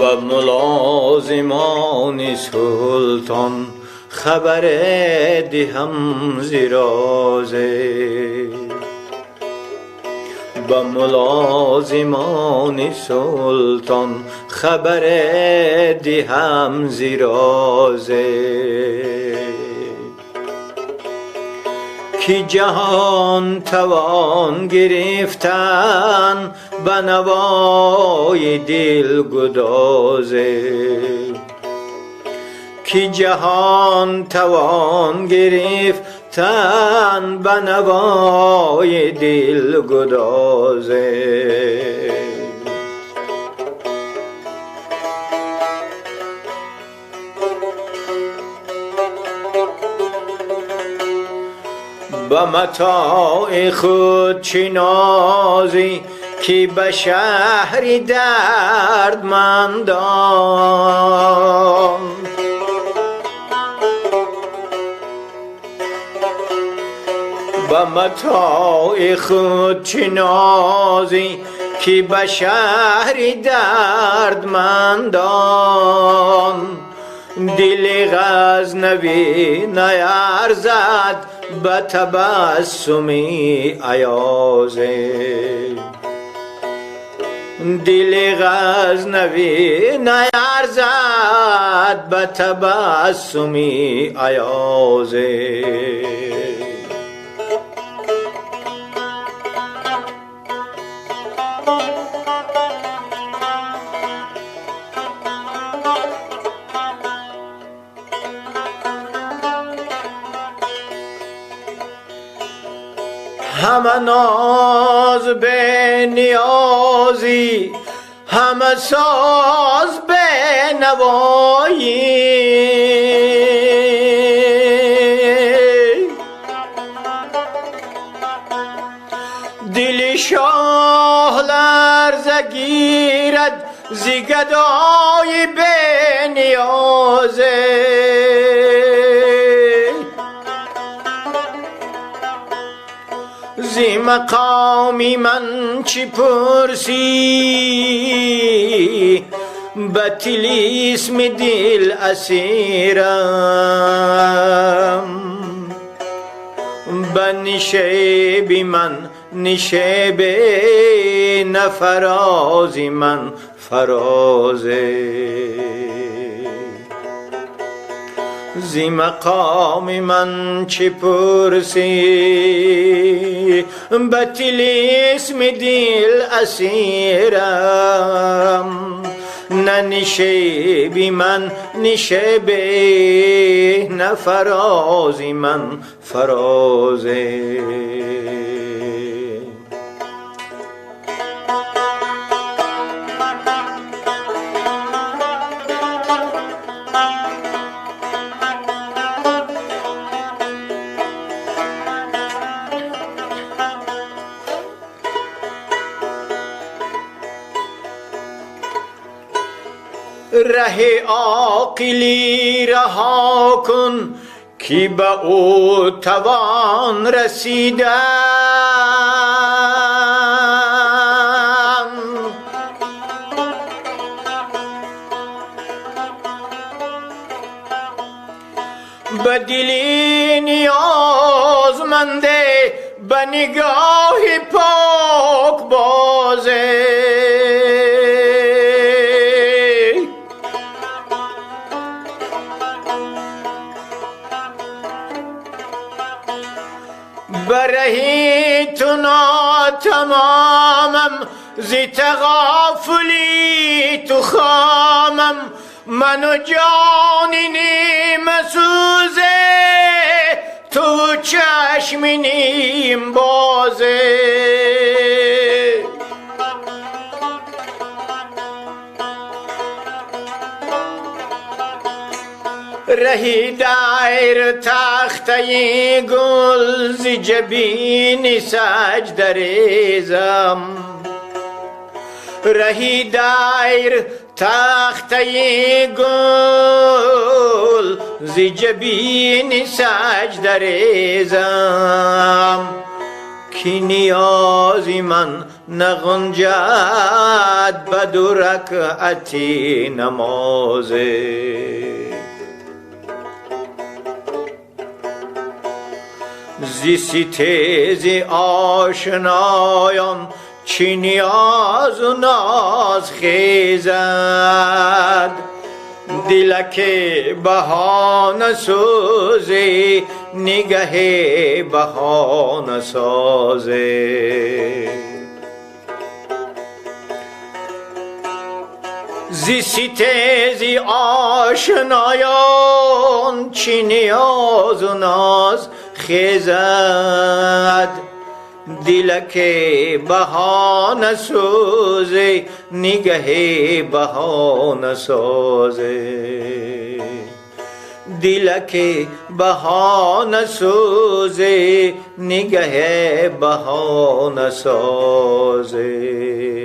و ملازمان سلطان خبر دهم ز رازه. و ملازمان سلطان خبر دهم ز رازه. که جهان توان گرفتن به نوای دل گدازه. که جهان توان گرفتن به نوای دل گدازه. به متاع خود چه نازی که به شهر دردمندان. به متاع خود چه نازی که به شهر دردمندان. دل غزنوی نیرزد به تبسم ایازه. دل غزنوی نیرزد به تبسم ایازه. همه ناز به نیازی، همه ساز به نوایی. دل شاه لرزه گیرد ز گدای به نیازه. ز مقامی من چی پرسی، به طلسم دل اسیرم. به نشیب من نشیب نفراز من فرازه. ز مقام من چه پرسی، به طلسم دل اسیرم. نه نشیب من نشیب نه فراز من فرازه. ره عاقلی رها کن که به او توان رسیدن. به دلی نیازمنده به نگاه پاک بازه. برهی تو ناتمامم ز تغافلی تو خامم. من و جانی نیم سوزه تو چشم نیم بازه. رهی دایر تخته گل ز جبین سجده ریزم. رهی دایر تخته گل ز جبین سجده ریزم. که نیازی من نغنجد به دو رکعتی نمازه. زی ستیز آشنایان چی نیاز و ناز خیزد، دلک بهانه سوزی نگه بهانه سازه. زی ستیز آشنایان چی نیاز و ناز خیزد، دلک بهانه سوزه نگه بهانه سازه. دلک بهانه سوزه نگه بهانه سازه.